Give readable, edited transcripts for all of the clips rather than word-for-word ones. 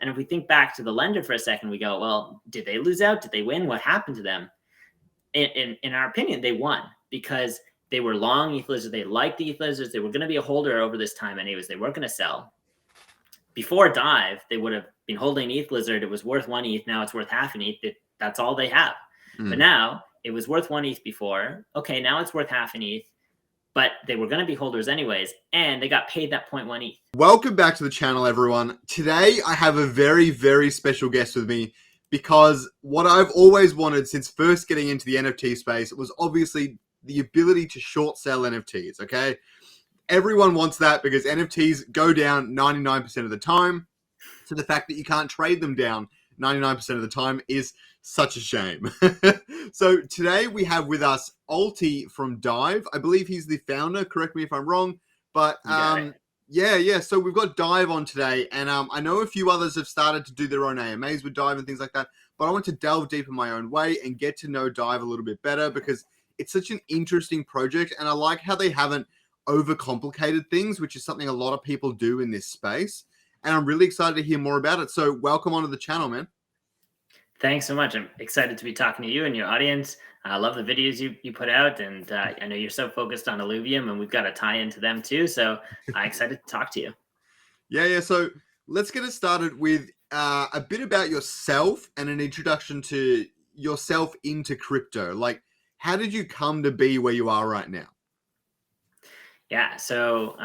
And if we think back to the lender for a second, we go, well, did they lose out? Did they win? What happened to them? In our opinion, they won because they were long ETH lizards. They liked the ETH lizards. They were going to be a holder over this time anyways. They weren't going to sell. Before DYVE, they would have been holding ETH lizard. It was worth 1 ETH. Now it's worth half an ETH. That's all they have. But now it was worth 1 ETH before. Okay, now it's worth half an ETH. But they were going to be holders anyways, and they got paid that 0.1 ETH. Welcome back to the channel, everyone. Today, I have a very, very special guest with me because what I've always wanted since first getting into the NFT space was obviously the ability to short sell NFTs, okay? Everyone wants that because NFTs go down 99% of the time. So the fact that you can't trade them down 99% of the time is such a shame. So today we have with us Alti from DYVE. I believe he's the founder. Correct me if I'm wrong. But yeah. So we've got DYVE on today. And I know a few others have started to do their own AMAs with DYVE and things like that. But I want to delve deep in my own way and get to know DYVE a little bit better because it's such an interesting project. And I like how they haven't overcomplicated things, which is something a lot of people do in this space. And I'm really excited to hear more about it. So welcome onto the channel, man. Thanks so much. I'm excited to be talking to you and your audience. I love the videos you put out, and I know you're so focused on Illuvium, and we've got a tie into them too. So I'm excited to talk to you. Yeah. So let's get it started with a bit about yourself and an introduction to yourself into crypto. Like, how did you come to be where you are right now? Yeah. So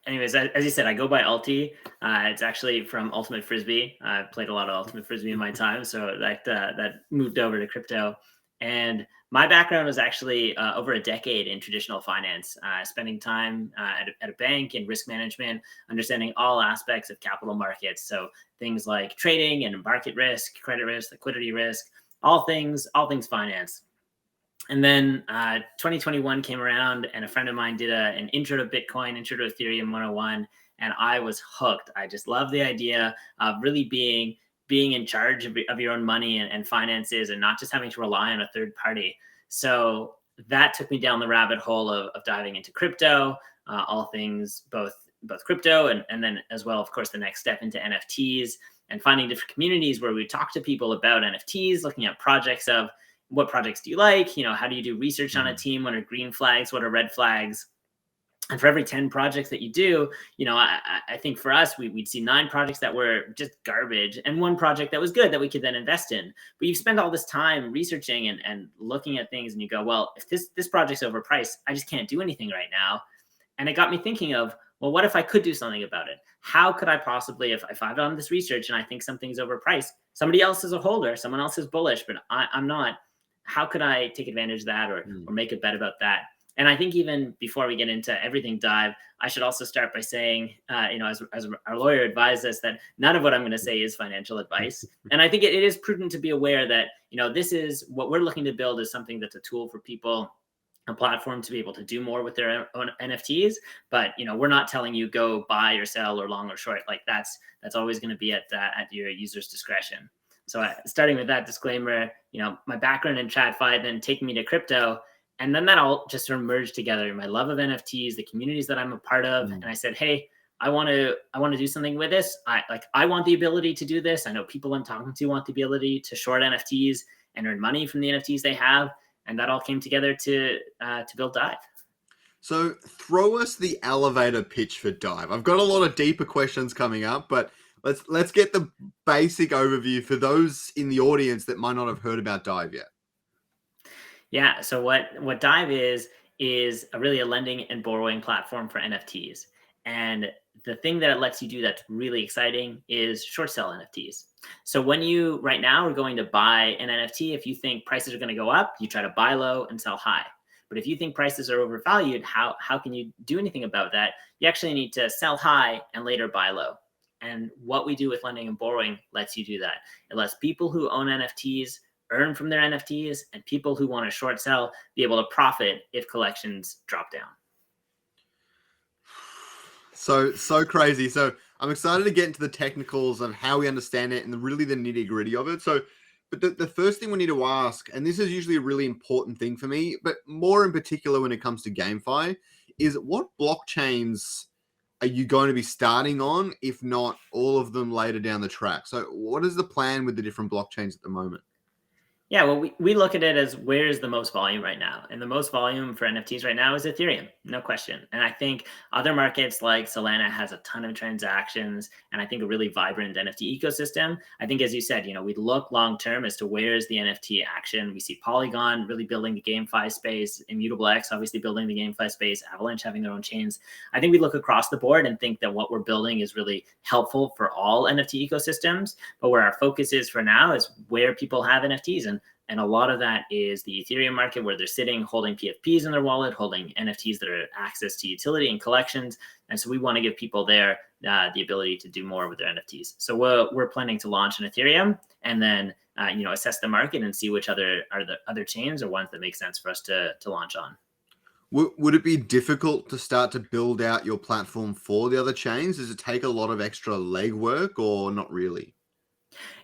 anyways, as you said, I go by Alti. It's actually from Ultimate Frisbee. I played a lot of Ultimate Frisbee in my time, so that moved over to crypto. And my background was actually over a decade in traditional finance, spending time at a bank in risk management, understanding all aspects of capital markets. So things like trading and market risk, credit risk, liquidity risk, all things finance. And then 2021 came around, and a friend of mine did an intro to Bitcoin, intro to Ethereum 101, and I was hooked. I just love the idea of really being in charge of your own money and finances, and not just having to rely on a third party. So that took me down the rabbit hole of diving into crypto, all things both crypto and then as well, of course, the next step into NFTs, and finding different communities where we talk to people about NFTs, looking at projects of what projects do you like? How do you do research on a team? What are green flags? What are red flags? And for every 10 projects that you do, I think for us, we'd see 9 projects that were just garbage and 1 project that was good that we could then invest in. But you've spent all this time researching and looking at things, and you go, well, if this project's overpriced, I just can't do anything right now. And it got me thinking of, well, what if I could do something about it? How could I possibly, if I've done this research and I think something's overpriced, somebody else is a holder, someone else is bullish, but I'm not. How could I take advantage of that or make a bet about that? And I think even before we get into everything DYVE, I should also start by saying, as our lawyer advised us, that none of what I'm going to say is financial advice. And I think it is prudent to be aware that, this is what we're looking to build is something that's a tool for people, a platform to be able to do more with their own NFTs. But, we're not telling you go buy or sell or long or short. Like that's always going to be at your user's discretion. So starting with that disclaimer, my background in TradFi then taking me to crypto, and then that all just sort of merged together. My love of NFTs, the communities that I'm a part of, and I said, hey, I want to do something with this. I want the ability to do this. I know people I'm talking to want the ability to short NFTs and earn money from the NFTs they have, and that all came together to build DYVE. So throw us the elevator pitch for DYVE. I've got a lot of deeper questions coming up, but let's get the basic overview for those in the audience that might not have heard about DYVE yet. Yeah. So what DYVE is really a lending and borrowing platform for NFTs. And the thing that it lets you do that's really exciting is short sell NFTs. So when you right now are going to buy an NFT, if you think prices are going to go up, you try to buy low and sell high. But if you think prices are overvalued, how can you do anything about that? You actually need to sell high and later buy low. And what we do with lending and borrowing lets you do that. It lets people who own NFTs earn from their NFTs, and people who want to short sell be able to profit if collections drop down. So crazy. So I'm excited to get into the technicals of how we understand it and really the nitty gritty of it. So, but the first thing we need to ask, and this is usually a really important thing for me, but more in particular when it comes to GameFi, is what blockchains are you going to be starting on, if not all of them later down the track? So what is the plan with the different blockchains at the moment? Yeah, well, we look at it as where is the most volume right now? And the most volume for NFTs right now is Ethereum, no question. And I think other markets like Solana has a ton of transactions and I think a really vibrant NFT ecosystem. I think, as you said, we look long term as to where is the NFT action. We see Polygon really building the GameFi space, Immutable X obviously building the GameFi space, Avalanche having their own chains. I think we look across the board and think that what we're building is really helpful for all NFT ecosystems. But where our focus is for now is where people have NFTs. And a lot of that is the Ethereum market, where they're sitting holding PFPs in their wallet, holding NFTs that are access to utility and collections. And so we want to give people there the ability to do more with their NFTs. So we're planning to launch an Ethereum and then assess the market and see which other chains or ones that make sense for us to launch on. Would it be difficult to start to build out your platform for the other chains? Does it take a lot of extra legwork or not really?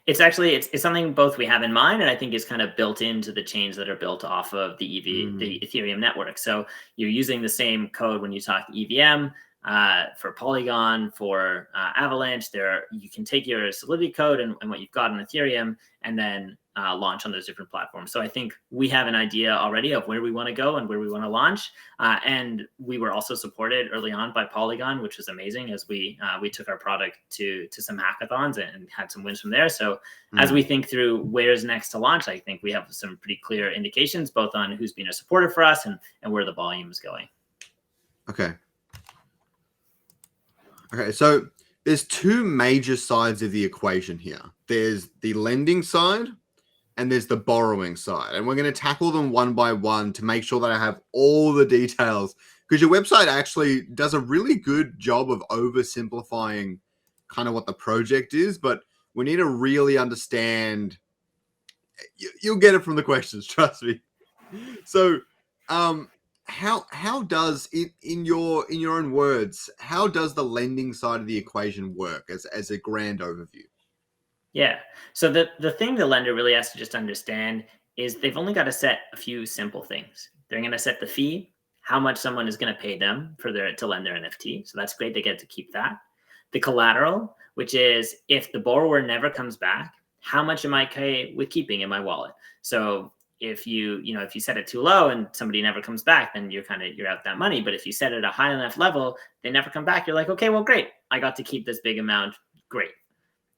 It's actually it's something both we have in mind, and I think is kind of built into the chains that are built off of the the Ethereum network. So you're using the same code when you talk EVM for Polygon, for Avalanche. You can take your Solidity code and what you've got on Ethereum, and then launch on those different platforms. So I think we have an idea already of where we want to go and where we want to launch. And we were also supported early on by Polygon, which was amazing, as we took our product to some hackathons and had some wins from there. So as we think through where's next to launch, I think we have some pretty clear indications both on who's been a supporter for us and where the volume is going. Okay. So there's two major sides of the equation here. There's the lending side and there's the borrowing side. And we're going to tackle them one by one to make sure that I have all the details, because your website actually does a really good job of oversimplifying kind of what the project is, but we need to really understand. You'll get it from the questions, trust me. So, how does it, in your own words, how does the lending side of the equation work as a grand overview? Yeah. So the thing the lender really has to just understand is they've only got to set a few simple things. They're going to set the fee, how much someone is going to pay them to lend their NFT. So that's great. They get to keep that. The collateral, which is if the borrower never comes back, how much am I okay with keeping in my wallet? So if you set it too low and somebody never comes back, then you're out that money. But if you set it at a high enough level, they never come back. You're like, okay, well, great. I got to keep this big amount. Great.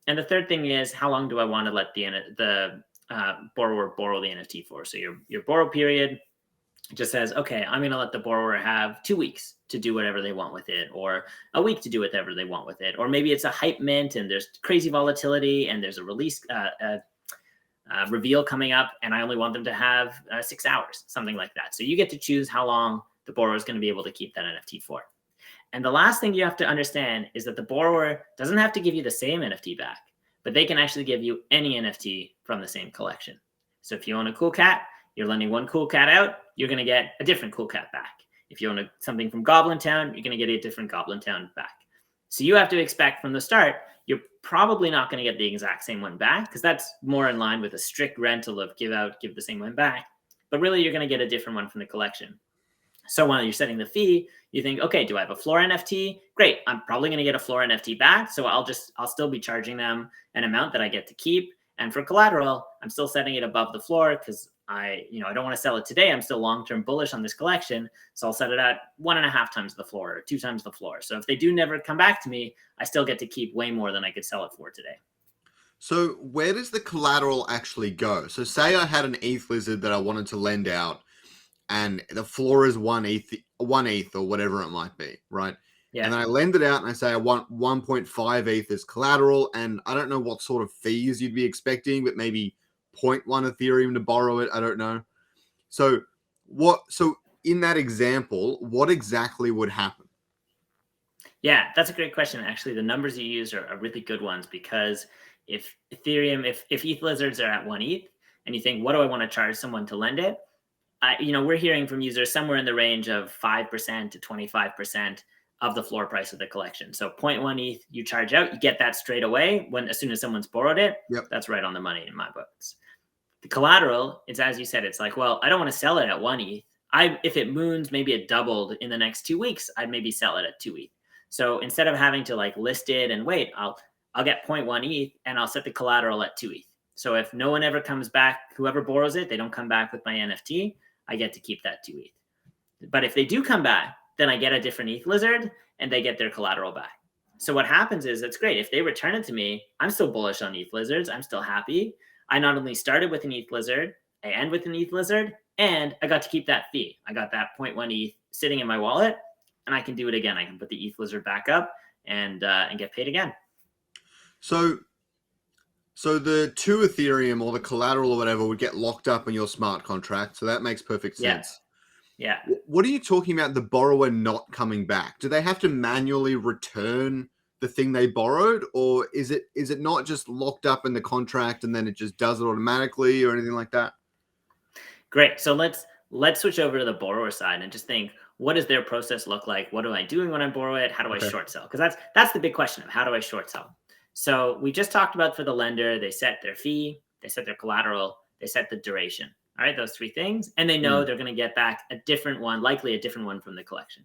And the third thing is, how long do I want to let the borrower borrow the NFT for? So your borrow period just says, okay, I'm going to let the borrower have 2 weeks to do whatever they want with it, or a week to do whatever they want with it. Or maybe it's a hype mint and there's crazy volatility and there's a release reveal coming up, and I only want them to have 6 hours, something like that. So you get to choose how long the borrower is going to be able to keep that NFT for. And the last thing you have to understand is that the borrower doesn't have to give you the same NFT back, but they can actually give you any NFT from the same collection. So if you own a cool cat, you're lending one cool cat out, you're going to get a different cool cat back. If you own something from Goblin Town, you're going to get a different Goblin Town back. So you have to expect from the start, you're probably not going to get the exact same one back, because that's more in line with a strict rental of give the same one back. But really, you're going to get a different one from the collection. So while you're setting the fee, you think, okay, do I have a floor NFT? Great. I'm probably going to get a floor NFT back. So I'll still be charging them an amount that I get to keep. And for collateral, I'm still setting it above the floor because I don't want to sell it today. I'm still long-term bullish on this collection. So I'll set it at 1.5 times the floor or 2 times the floor. So if they do never come back to me, I still get to keep way more than I could sell it for today. So where does the collateral actually go? So say I had an ETH lizard that I wanted to lend out, and the floor is 1 ETH or whatever it might be, right? Yeah. And then I lend it out and I say I want 1.5 ETH as collateral, and I don't know what sort of fees you'd be expecting, but maybe 0.1 Ethereum to borrow it. I don't know. So in that example, what exactly would happen? Yeah, that's a great question. Actually, the numbers you use are really good ones, because if ETH lizards are at 1 ETH and you think, what do I want to charge someone to lend it? We're hearing from users somewhere in the range of 5% to 25% of the floor price of the collection. So 0.1 ETH you charge out, you get that straight away as soon as someone's borrowed it. Yep. That's right on the money in my books. The collateral, it's as you said, it's like, well, I don't want to sell it at 1 ETH. If it moons, maybe it doubled in the next 2 weeks, I'd maybe sell it at 2 ETH. So instead of having to like list it and wait, I'll get 0.1 ETH and I'll set the collateral at 2 ETH. So if no one ever comes back, whoever borrows it, they don't come back with my NFT, I get to keep that 2 ETH. But if they do come back, then I get a different ETH lizard and they get their collateral back. So what happens is, it's great. If they return it to me, I'm still bullish on ETH lizards. I'm still happy. I not only started with an ETH lizard, I end with an ETH lizard, and I got to keep that fee. I got that 0.1 ETH sitting in my wallet, and I can do it again. I can put the ETH lizard back up and get paid again. So the 2 Ethereum or the collateral or whatever would get locked up in your smart contract. So that makes perfect sense. Yeah. What are you talking about, the borrower not coming back? Do they have to manually return the thing they borrowed, or is it not just locked up in the contract and then it just does it automatically or anything like that? Great. So let's switch over to the borrower side and just think, what does their process look like? What am I doing when I borrow it? How do I short sell? Because that's the big question of how do I short sell? So we just talked about for the lender, they set their fee, they set their collateral, they set the duration. All right, those 3 things. And they know they're going to get back a different one, likely a different one from the collection.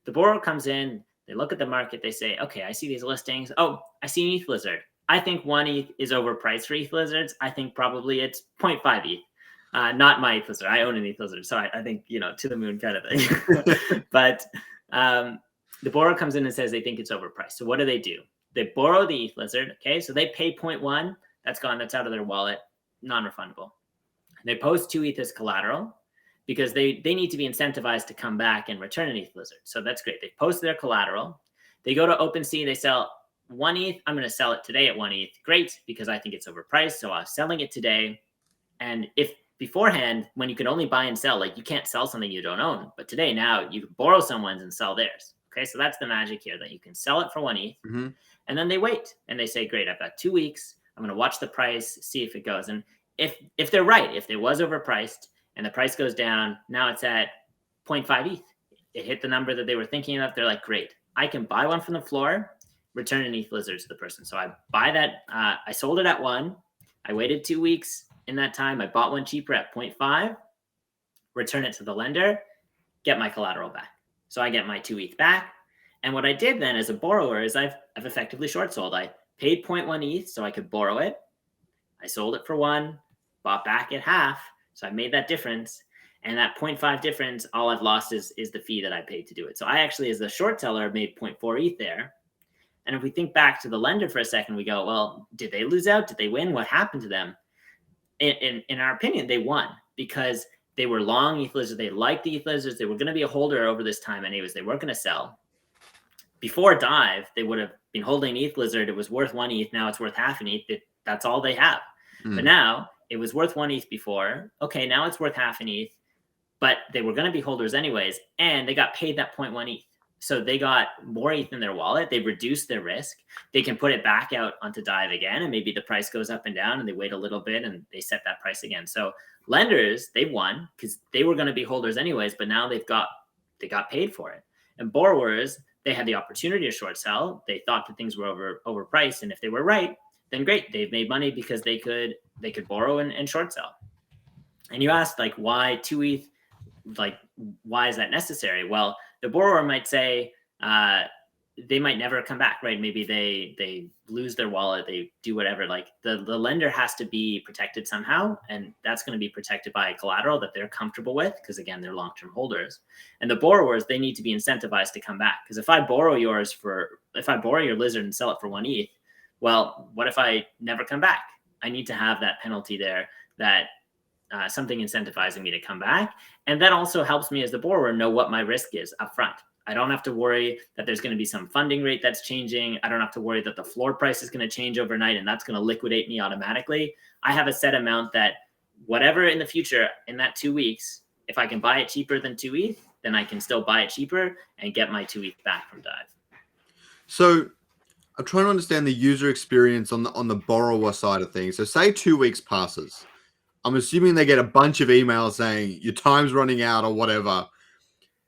The borrower comes in, they look at the market, they say, okay, I see these listings. Oh, I see an ETH lizard. I think 1 ETH is overpriced for ETH lizards. I think probably it's 0.5 ETH. Not my ETH lizard. I own an ETH lizard. So I think, to the moon kind of thing. But the borrower comes in and says they think it's overpriced. So what do? They borrow the ETH lizard. Okay, so they pay 0.1. That's gone. That's out of their wallet. Non-refundable. They post 2 ETH as collateral because they need to be incentivized to come back and return an ETH lizard. So that's great. They post their collateral. They go to OpenSea. They sell 1 ETH. I'm going to sell it today at 1 ETH. Great, because I think it's overpriced. So I'm selling it today. And if beforehand, when you could only buy and sell, like you can't sell something you don't own. But today, now you can borrow someone's and sell theirs. Okay, so that's the magic here, that you can sell it for 1 ETH. Mm-hmm. And then they wait and they say, great, I've got 2 weeks. I'm going to watch the price, see if it goes. And if they're right, if it was overpriced and the price goes down, now it's at 0.5 ETH. It hit the number that they were thinking of. They're like, great, I can buy one from the floor, return an ETH lizard to the person. So I buy that. I sold it at 1. I waited 2 weeks. In that time, I bought one cheaper at 0.5, return it to the lender, get my collateral back. So I get my 2 ETH back. And what I did then as a borrower is I've effectively short sold. I paid 0.1 ETH so I could borrow it. I sold it for 1, bought back at half. So I made that difference. And that 0.5 difference, all I've lost is the fee that I paid to do it. So I actually, as a short seller, made 0.4 ETH there. And if we think back to the lender for a second, we go, well, did they lose out? Did they win? What happened to them? In our opinion, they won because they were long ETH lizards. They liked the ETH lizards. They were going to be a holder over this time anyways. They weren't going to sell. Before DYVE, they would have been holding ETH lizard. It was worth 1 ETH. Now it's worth half an ETH. That's all they have. But now it was worth 1 ETH before. Okay, now it's worth half an ETH. But they were going to be holders anyways. And they got paid that 0.1 ETH. So they got more ETH in their wallet. They reduced their risk. They can put it back out onto DYVE again. And maybe the price goes up and down and they wait a little bit and they set that price again. So lenders, they won because they were going to be holders anyways, but now they got paid for it. And borrowers, they had the opportunity to short sell. They thought that things were overpriced. And if they were right, then great. They've made money because they could borrow and short sell. And you asked like, why 2 ETH? Like, why is that necessary? Well, the borrower might say they might never come back, right? Maybe they lose their wallet, they do whatever. Like the lender has to be protected somehow, and that's going to be protected by a collateral that they're comfortable with, because again, they're long-term holders. And the borrowers, they need to be incentivized to come back, because if I borrow your lizard and sell it for 1 ETH, well, what if I never come back? I need to have that penalty there, that something incentivizing me to come back. And that also helps me as the borrower know what my risk is up front. I don't have to worry that there's going to be some funding rate that's changing. I don't have to worry that the floor price is going to change overnight and that's going to liquidate me automatically. I have a set amount that whatever in the future, in that 2 weeks, if I can buy it cheaper than 2 ETH, then I can still buy it cheaper and get my 2 ETH back from DYVE. So I'm trying to understand the user experience on the borrower side of things. So say 2 weeks passes. I'm assuming they get a bunch of emails saying your time's running out or whatever.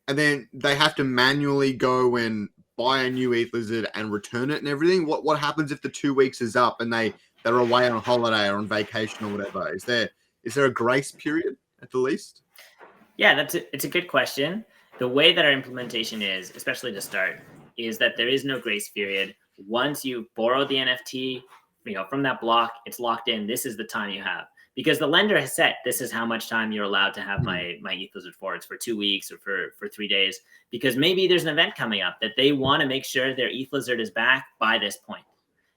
And then they have to manually go and buy a new ETH lizard and return it and everything. What happens if the 2 weeks is up and they're away on holiday or on vacation or whatever? Is there a grace period at the least? Yeah, it's a good question. The way that our implementation is, especially to start, is that there is no grace period. Once you borrow the NFT, from that block, it's locked in. This is the time you have, because the lender has set, this is how much time you're allowed to have my ETH lizard for. It's for 2 weeks or for 3 days, because maybe there's an event coming up that they want to make sure their ETH lizard is back by this point.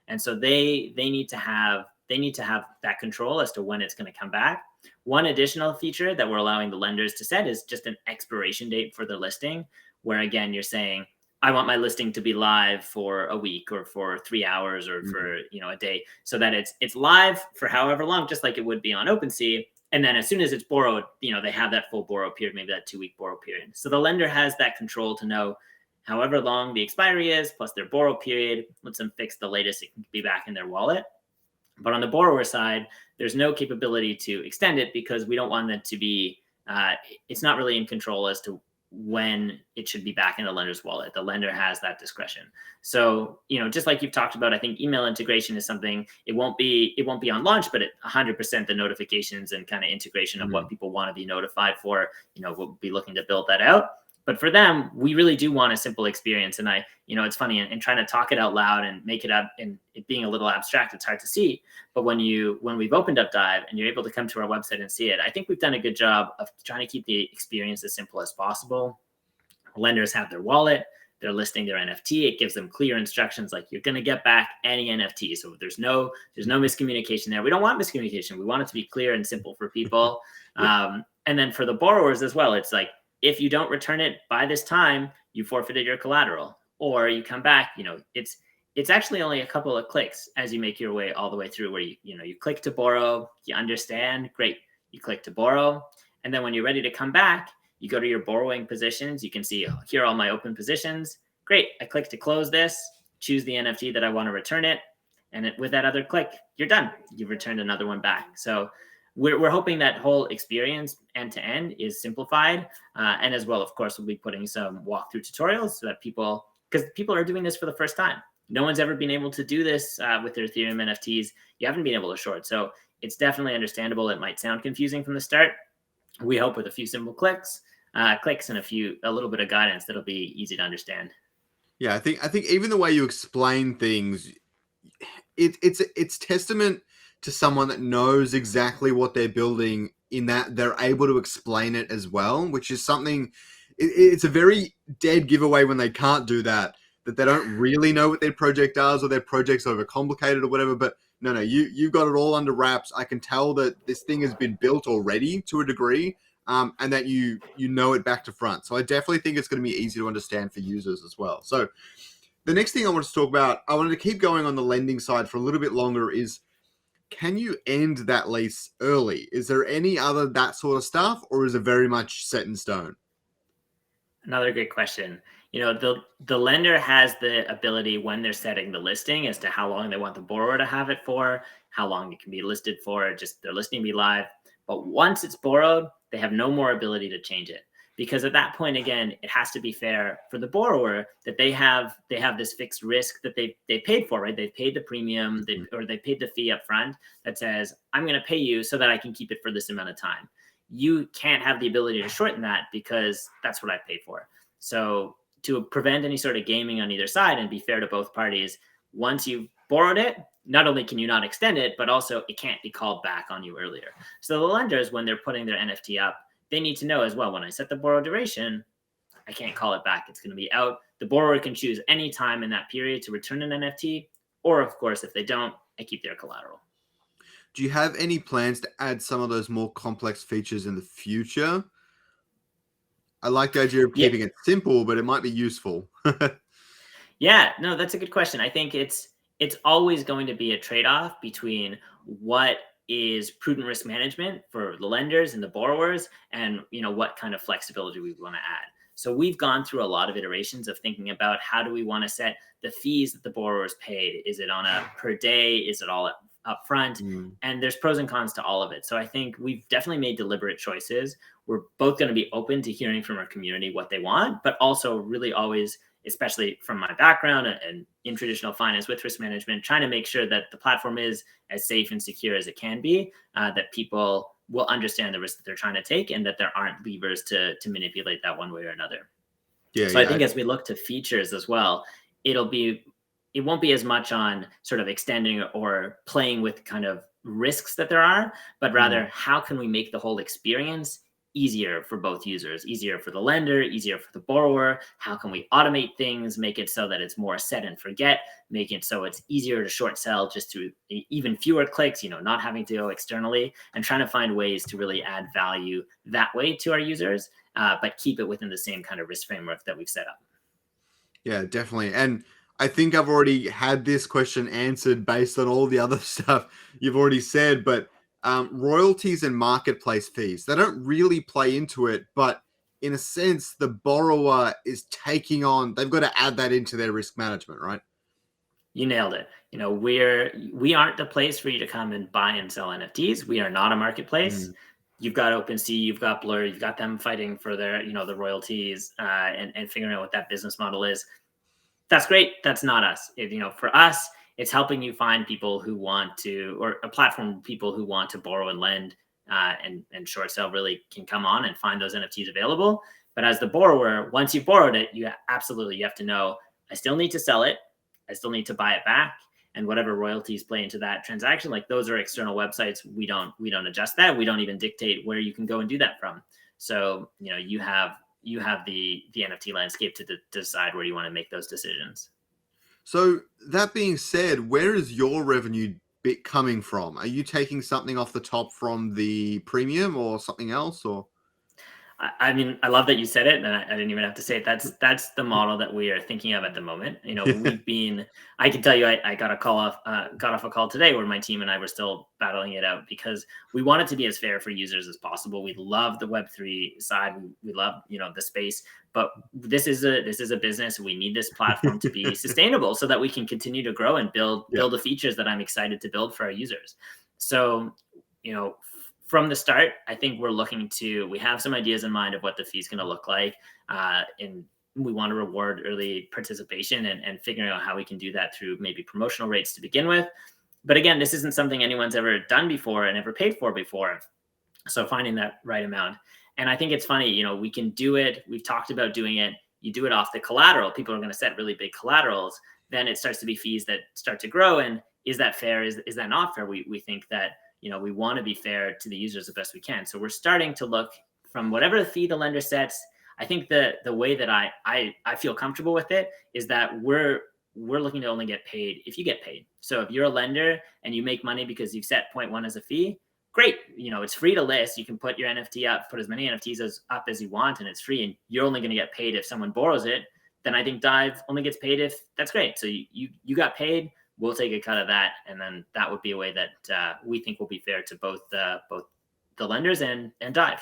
And so they need to have that control as to when it's going to come back. One additional feature that we're allowing the lenders to set is just an expiration date for their listing, where again, you're saying, I want my listing to be live for a week or for 3 hours or for a day, so that it's live for however long, just like it would be on OpenSea. And then as soon as it's borrowed, they have that full borrow period, maybe that 2-week borrow period. So the lender has that control to know however long the expiry is, plus their borrow period, lets them fix the latest it can be back in their wallet. But on the borrower side, there's no capability to extend it, because we don't want it to be, it's not really in control as to when it should be back in the lender's wallet. The lender has that discretion. So, just like you've talked about, I think email integration is something, it won't be on launch, but 100% the notifications and kind of integration of what people want to be notified for, we'll be looking to build that out. But for them, we really do want a simple experience. And it's funny, and trying to talk it out loud and make it up, and it being a little abstract, it's hard to see. But when we've opened up DYVE and you're able to come to our website and see it, I think we've done a good job of trying to keep the experience as simple as possible. Lenders have their wallet, they're listing their NFT. It gives them clear instructions, like you're going to get back any NFT. So there's no miscommunication there. We don't want miscommunication. We want it to be clear and simple for people. And then for the borrowers as well, it's like, if you don't return it by this time, you forfeited your collateral, or you come back. It's actually only a couple of clicks as you make your way all the way through, where you click to borrow, you understand, great, you click to borrow, and then when you're ready to come back, you go to your borrowing positions. You can see, here are all my open positions. Great, I click to close this, choose the NFT that I want to return it, and with that other click, you're done. You've returned another one back. So we're hoping that whole experience end to end is simplified. And as well, of course, we'll be putting some walkthrough tutorials so that because people are doing this for the first time. No one's ever been able to do this with their Ethereum NFTs. You haven't been able to short. So it's definitely understandable. It might sound confusing from the start. We hope with a few simple clicks and a little bit of guidance, that'll be easy to understand. Yeah, I think even the way you explain things, it's testament to someone that knows exactly what they're building, in that they're able to explain it as well, which is something, it's a very dead giveaway when they can't do that they don't really know what their project does, or their project's overcomplicated or whatever. But no, you've got it all under wraps. I can tell that this thing has been built already to a degree, and that you know it back to front. So I definitely think it's going to be easy to understand for users as well. So the next thing I wanted to talk about, I wanted to keep going on the lending side for a little bit longer, is, can you end that lease early? Is there any other that sort of stuff, or is it very much set in stone? Another great question. The lender has the ability, when they're setting the listing, as to how long they want the borrower to have it for, how long it can be listed for, just their listing be live. But once it's borrowed, they have no more ability to change it. Because at that point, again, it has to be fair for the borrower that they have this fixed risk that they paid for, right? They've paid the premium, they paid the fee up front that says, I'm going to pay you so that I can keep it for this amount of time. You can't have the ability to shorten that, because that's what I paid for. So to prevent any sort of gaming on either side and be fair to both parties, once you've borrowed it, not only can you not extend it, but also it can't be called back on you earlier. So the lenders, when they're putting their NFT up, they need to know as well, when I set the borrow duration, I can't call it back. It's going to be out. The borrower can choose any time in that period to return an NFT, or of course, if they don't, I keep their collateral. Do you have any plans to add some of those more complex features in the future? I like the idea of keeping it simple, but it might be useful. Yeah, no, that's a good question. I think it's always going to be a trade-off between what is prudent risk management for the lenders and the borrowers, and what kind of flexibility we want to add. So we've gone through a lot of iterations of thinking about, how do we want to set the fees that the borrowers paid? Is it on a per day? Is it all up front? And there's pros and cons to all of it. So I think we've definitely made deliberate choices. We're both going to be open to hearing from our community what they want, but also really always, especially from my background and in traditional finance with risk management, trying to make sure that the platform is as safe and secure as it can be, that people will understand the risk that they're trying to take, and that there aren't levers to manipulate that one way or another. Yeah, So I yeah. think as we look to features as well, it won't be as much on sort of extending or playing with kind of risks that there are, but Mm. rather how can we make the whole experience easier for both users, easier for the lender, easier for the borrower? How can we automate things, make it so that it's more set and forget, make it so it's easier to short sell just through even fewer clicks, not having to go externally, and trying to find ways to really add value that way to our users, but keep it within the same kind of risk framework that we've set up. Yeah, definitely. And I think I've already had this question answered based on all the other stuff you've already said, but royalties and marketplace fees, they don't really play into it, but in a sense, the borrower is taking on, they've got to add that into their risk management, right? You nailed it. We aren't the place for you to come and buy and sell NFTs. We are not a marketplace. Mm. You've got OpenSea, you've got Blur, you've got them fighting for their, the royalties, and figuring out what that business model is. That's great. That's not us. For us, it's helping you find people who want to, or a platform, people who want to borrow and lend, and short sale really can come on and find those NFTs available. But as the borrower, once you've borrowed it, you have to know, I still need to sell it. I still need to buy it back. And whatever royalties play into that transaction, like those are external websites. We don't adjust that. We don't even dictate where you can go and do that from. So, you have the NFT landscape to decide where you want to make those decisions. So that being said, where is your revenue bit coming from? Are you taking something off the top from the premium or something else, or? I mean, I love that you said it, and I didn't even have to say it. That's the model that we are thinking of at the moment. Yeah. I can tell you, I got off a call today where my team and I were still battling it out because we want it to be as fair for users as possible. We love the Web3 side. We love, the space, but this is a business. We need this platform to be sustainable so that we can continue to grow and build Yeah. the features that I'm excited to build for our users. So, from the start, I think we have some ideas in mind of what the fee is going to look like. And we want to reward early participation and figuring out how we can do that through maybe promotional rates to begin with. But again, this isn't something anyone's ever done before and ever paid for before. So finding that right amount. And I think it's funny, we can do it. We've talked about doing it. You do it off the collateral. People are going to set really big collaterals. Then it starts to be fees that start to grow. And is that fair? Is that not fair? We think that, we want to be fair to the users the best we can. So we're starting to look from whatever the fee the lender sets. I think the way that I feel comfortable with it is that we're looking to only get paid if you get paid. So if you're a lender and you make money because you've set 0.1 as a fee, great. It's free to list. You can put your NFT up, put as many NFTs up as you want, and it's free. And you're only going to get paid if someone borrows it. Then I think DYVE only gets paid if that's great. So you got paid. We'll take a cut of that, and then that would be a way that we think will be fair to both the lenders and DYVE.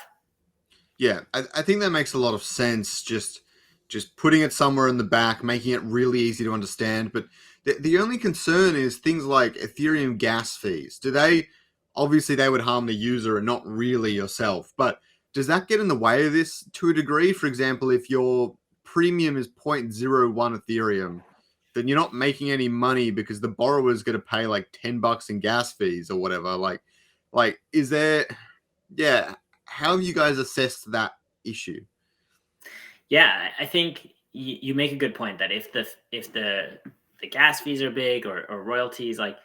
Yeah, I think that makes a lot of sense. Just putting it somewhere in the back, making it really easy to understand. But the only concern is things like Ethereum gas fees. Obviously they would harm the user and not really yourself. But does that get in the way of this to a degree? For example, if your premium is 0.01 Ethereum, then you're not making any money because the borrower is going to pay like $10 in gas fees or whatever. Like, is there? Yeah. How have you guys assessed that issue? Yeah, I think you make a good point that if the gas fees are big or royalties, like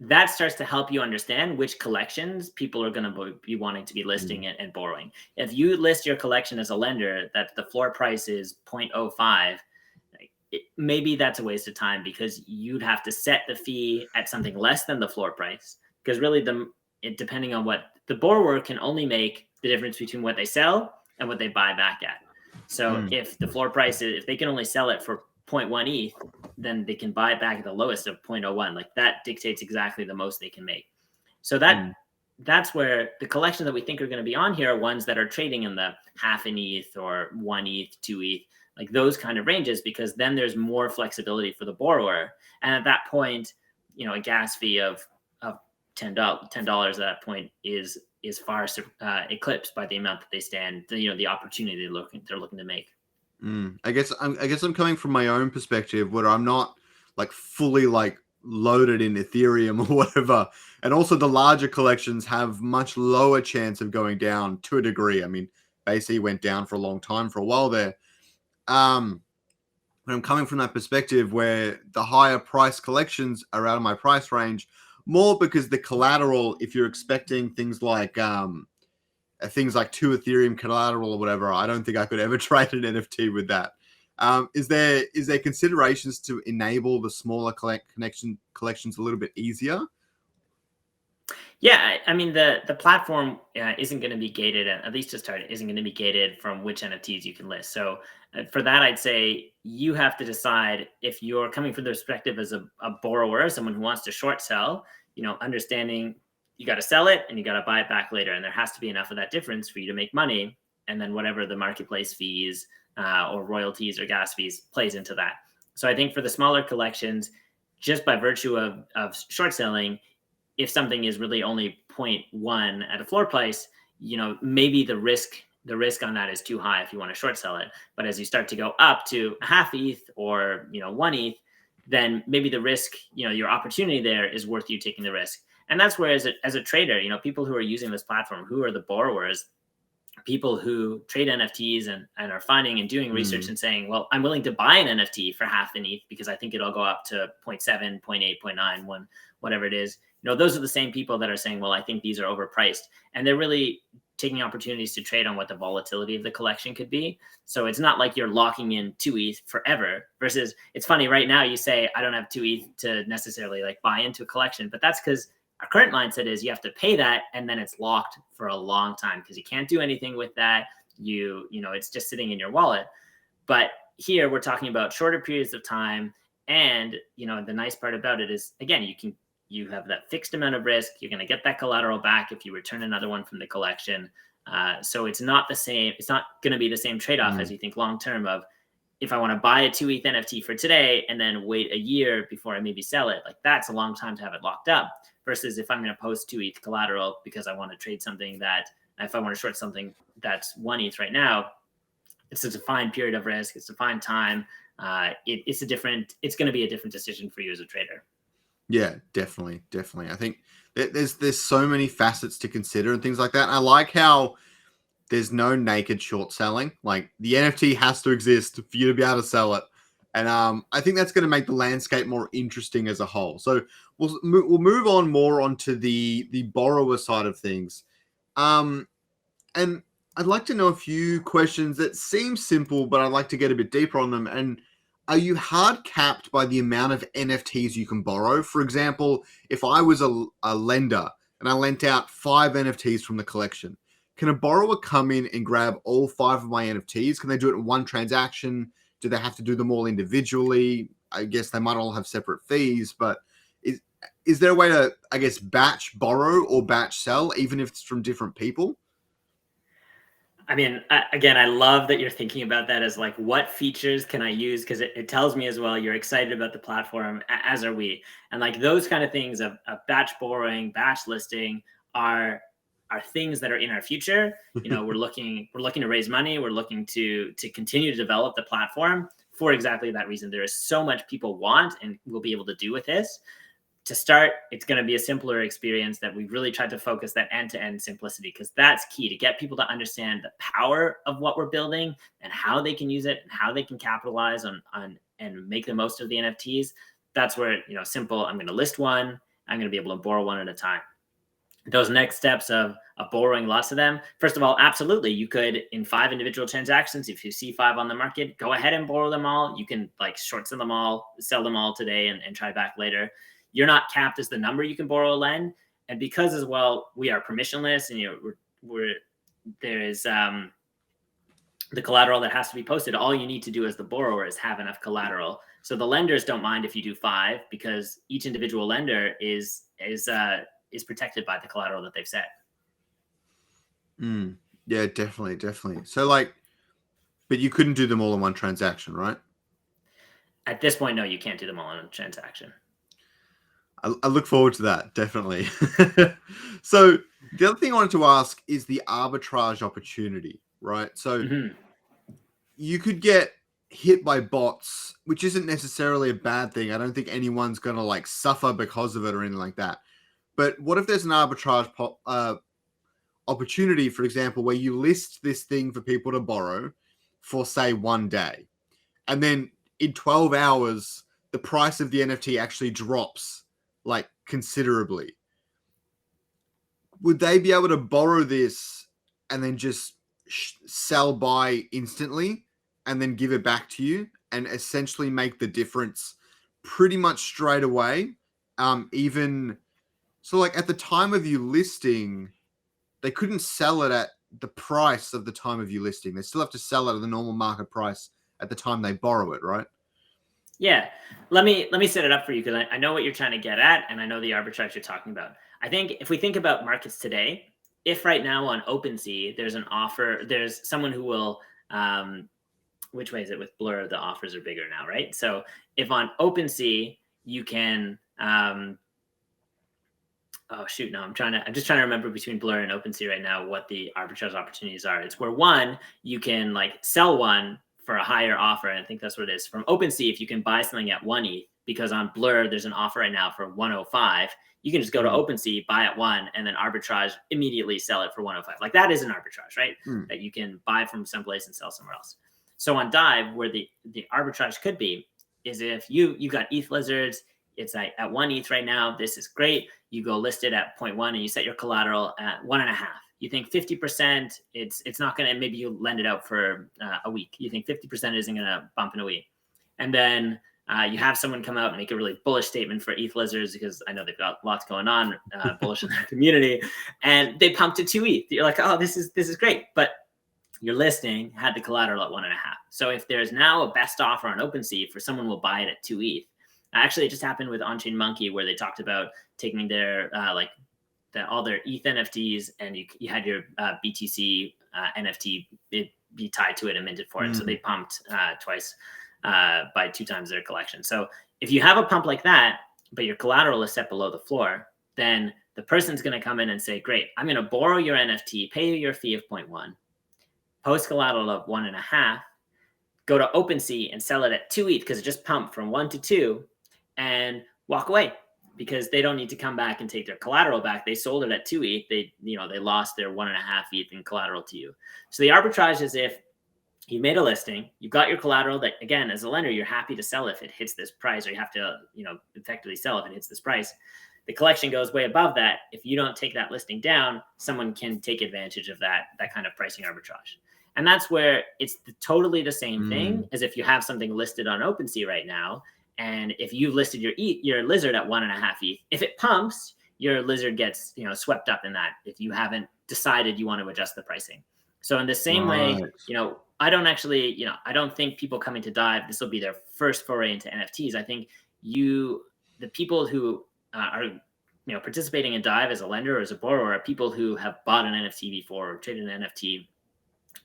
that starts to help you understand which collections people are going to be wanting to be listing and borrowing. If you list your collection as a lender that the floor price is 0.05, maybe that's a waste of time because you'd have to set the fee at something less than the floor price. Because really, depending on what the borrower can only make the difference between what they sell and what they buy back at. So if the floor price if they can only sell it for 0.1 ETH, then they can buy it back at the lowest of 0.01. Like that dictates exactly the most they can make. So that's where the collection that we think are going to be on here are ones that are trading in the half an ETH or 1 ETH, 2 ETH, like those kind of ranges, because then there's more flexibility for the borrower. And at that point, a gas fee of $10 at that point is far eclipsed by the amount that they stand, the opportunity they're looking to make. I guess I'm coming from my own perspective where I'm not like fully like loaded in Ethereum or whatever. And also the larger collections have much lower chance of going down to a degree. I mean, basically went down for a long time for a while there. when I'm coming from that perspective where the higher price collections are out of my price range, more because the collateral, if you're expecting things like 2 Ethereum collateral or whatever, I don't think I could ever trade an NFT with that. Is there considerations to enable the smaller collections a little bit easier? Yeah, I mean the platform isn't going to be gated, at least to start. Isn't going to be gated from which NFTs you can list. So for that, I'd say you have to decide if you're coming from the perspective as a borrower, someone who wants to short sell. Understanding you got to sell it and you got to buy it back later, and there has to be enough of that difference for you to make money, and then whatever the marketplace fees or royalties or gas fees plays into that. So I think for the smaller collections, just by virtue of short selling, if something is really only 0.1 at a floor price, maybe the risk on that is too high if you want to short sell it. But as you start to go up to a half ETH or 1 ETH, then maybe the risk, your opportunity there is worth you taking the risk. And that's where as a trader, people who are using this platform, who are the borrowers, people who trade NFTs and are finding and doing research and saying, well, I'm willing to buy an NFT for half an ETH because I think it'll go up to 0.7, 0.8, 0.9, 1, whatever it is. Those are the same people that are saying, well, I think these are overpriced. And they're really taking opportunities to trade on what the volatility of the collection could be. So it's not like you're locking in 2 ETH forever versus it's funny right now you say, I don't have 2 ETH to necessarily like buy into a collection, but that's because our current mindset is you have to pay that and then it's locked for a long time because you can't do anything with that. It's just sitting in your wallet. But here we're talking about shorter periods of time. And, the nice part about it is, again, you have that fixed amount of risk. You're going to get that collateral back if you return another one from the collection. So it's not the same. It's not going to be the same trade-off as you think long-term of if I want to buy a 2 ETH NFT for today and then wait a year before I maybe sell it. Like that's a long time to have it locked up versus if I'm going to post 2 ETH collateral because I want to trade something that if I want to short something that's 1 ETH right now, it's a defined period of risk. It's a defined time. It's going to be a different decision for you as a trader. Yeah, definitely. I think there's so many facets to consider and things like that. And I like how there's no naked short selling. Like the NFT has to exist for you to be able to sell it. And I think that's going to make the landscape more interesting as a whole. So we'll move on more onto the borrower side of things. And I'd like to know a few questions that seem simple, but I'd like to get a bit deeper on them. And are you hard capped by the amount of NFTs you can borrow? For example, if I was a lender and I lent out 5 NFTs from the collection, can a borrower come in and grab all 5 of my NFTs? Can they do it in one transaction? Do they have to do them all individually? I guess they might all have separate fees, but is there a way to, I guess, batch borrow or batch sell, even if it's from different people? I mean, again, I love that you're thinking about that as like, what features can I use? Because it tells me as well, you're excited about the platform, as are we. And like those kind of things of batch borrowing, batch listing are things that are in our future. We're looking to raise money. We're looking to continue to develop the platform for exactly that reason. There is so much people want and will be able to do with this. To start, it's going to be a simpler experience that we've really tried to focus that end-to-end simplicity because that's key to get people to understand the power of what we're building and how they can use it and how they can capitalize on and make the most of the NFTs. That's where, simple, I'm going to list one, I'm going to be able to borrow one at a time. Those next steps of borrowing lots of them, first of all, absolutely, you could in 5 individual transactions, if you see 5 on the market, go ahead and borrow them all. You can like short sell them all, sell them all today and try back later. You're not capped as the number you can borrow or lend. And because as well, we are permissionless and there is the collateral that has to be posted. All you need to do as the borrower is have enough collateral. So the lenders don't mind if you do 5 because each individual lender is protected by the collateral that they've set. Yeah, definitely. So but you couldn't do them all in one transaction, right? At this point, no, you can't do them all in a transaction. I look forward to that, definitely. So the other thing I wanted to ask is the arbitrage opportunity, right? So you could get hit by bots, which isn't necessarily a bad thing. I don't think anyone's going to like suffer because of it or anything like that. But what if there's an arbitrage opportunity, for example, where you list this thing for people to borrow for, say, 1 day? and then in 12 hours, the price of the NFT actually drops like considerably. Would they be able to borrow this and then just sell buy instantly and then give it back to you and essentially make the difference pretty much straight away? Even so, like at the time of you listing, they couldn't sell it at the price of the time of you listing. They still have to sell it at the normal market price at the time they borrow it, right? Yeah, let me set it up for you, because I know what you're trying to get at, and I know the arbitrage you're talking about. I think if we think about markets today, if right now on OpenSea there's an offer, there's someone who will, which way is it with Blur? The offers are bigger now, right? So if on OpenSea you can, oh shoot, no, I'm just trying to remember between Blur and OpenSea right now what the arbitrage opportunities are. It's where one, you can like sell one for a higher offer, and I think that's what it is. From OpenSea, if you can buy something at 1 ETH, because on Blur there's an offer right now for 105, you can just go to OpenSea, buy at 1, and then arbitrage immediately sell it for 105. Like that is an arbitrage, right? That you can buy from someplace and sell somewhere else. So on DYVE, where the arbitrage could be is if you got ETH lizards, it's at 1 ETH right now. This is great. You go list it at 0.1 and you set your collateral at 1.5. You think 50%, it's not going to, maybe you lend it out for a week. You think 50% isn't going to bump in a week. And then you have someone come out and make a really bullish statement for ETH lizards, because I know they've got lots going on, bullish in their community, and they pump to 2 ETH. You're like, oh, this is great. But your listing had the collateral at 1.5. So if there's now a best offer on OpenSea for someone will buy it at 2 ETH. Actually, it just happened with On-Chain Monkey, where they talked about taking their all their ETH NFTs, and you had your BTC NFT be tied to it and minted for it. So they pumped twice by 2 times their collection. So if you have a pump like that, but your collateral is set below the floor, then the person's going to come in and say, great, I'm going to borrow your NFT, pay you your fee of 0.1, post collateral of 1.5, go to OpenSea and sell it at 2 ETH because it just pumped from 1 to 2, and walk away, because they don't need to come back and take their collateral back. They sold it at 2 ETH. They lost their 1.5 ETH in collateral to you. So the arbitrage is if you made a listing, you've got your collateral that, again, as a lender, you're happy to sell if it hits this price, or you have to, effectively sell if it hits this price. The collection goes way above that. If you don't take that listing down, someone can take advantage of that kind of pricing arbitrage. And that's where it's totally the same thing as if you have something listed on OpenSea right now. And if you listed your lizard at 1.5 ETH, if it pumps, your lizard gets swept up in that, if you haven't decided you want to adjust the pricing. So in the same way, I don't think people coming to DYVE, this will be their first foray into NFTs. I think the people who are participating in DYVE as a lender or as a borrower are people who have bought an NFT before or traded an NFT.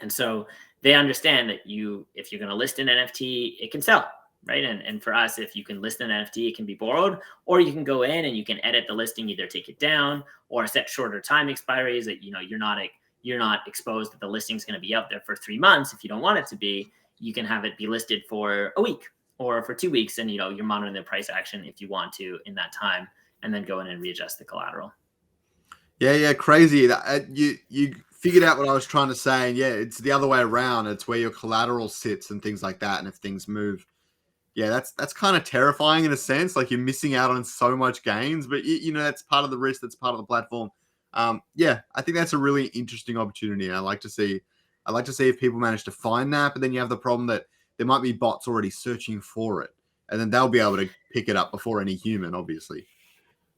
And so they understand that if you're going to list an NFT, it can sell, right? And for us, if you can list an NFT, it can be borrowed, or you can go in and you can edit the listing, either take it down or set shorter time expiries that, you're not exposed that the listing's going to be out there for 3 months. If you don't want it to be, you can have it be listed for a week or for 2 weeks. And, you're monitoring the price action if you want to in that time, and then go in and readjust the collateral. Yeah, crazy. You figured out what I was trying to say. And yeah, it's the other way around. It's where your collateral sits and things like that. And if things move, yeah, that's kind of terrifying in a sense. Like you're missing out on so much gains, but that's part of the risk. That's part of the platform. Yeah, I think that's a really interesting opportunity. And I like to see if people manage to find that, but then you have the problem that there might be bots already searching for it, and then they'll be able to pick it up before any human, obviously.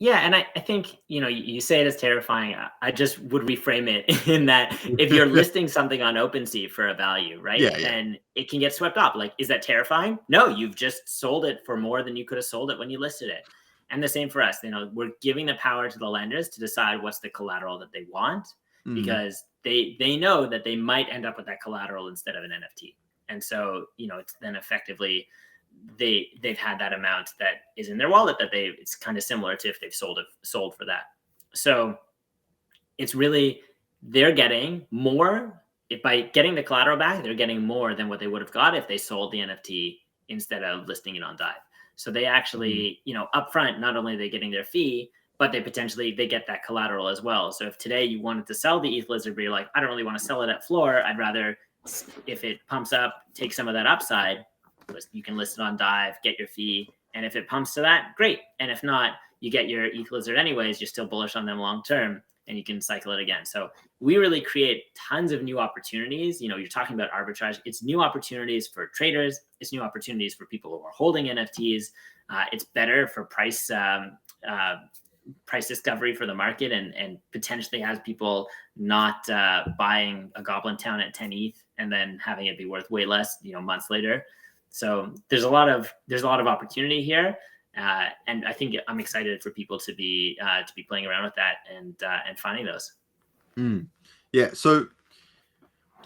Yeah, and I think, you say it as terrifying. I just would reframe it in that if you're listing something on OpenSea for a value, right? Yeah. And it can get swept up. Like, is that terrifying? No, you've just sold it for more than you could have sold it when you listed it. And the same for us. We're giving the power to the lenders to decide what's the collateral that they want, because they know that they might end up with that collateral instead of an NFT. And so, it's then effectively they've had that amount that is in their wallet that it's kind of similar to if they've sold for that. So it's really, they're getting more by getting the collateral back. They're getting more than what they would have got if they sold the NFT instead of listing it on DYVE. So they actually, upfront, not only are they getting their fee, but they get that collateral as well. So if today you wanted to sell the ETH lizard, but you're like, I don't really want to sell it at floor, I'd rather, if it pumps up, take some of that upside, You can list it on DYVE, get your fee, and if it pumps to that, great. And if not, you get your ETH lizard anyways. You're still bullish on them long term, and you can cycle it again. So we really create tons of new opportunities. You're talking about arbitrage. It's new opportunities for traders. It's new opportunities for people who are holding NFTs. It's better for price discovery for the market, and potentially has people not buying a Goblin Town at 10 ETH and then having it be worth way less, months later. So there's a lot of opportunity here. And I think I'm excited for people to be playing around with that and finding those. Yeah. So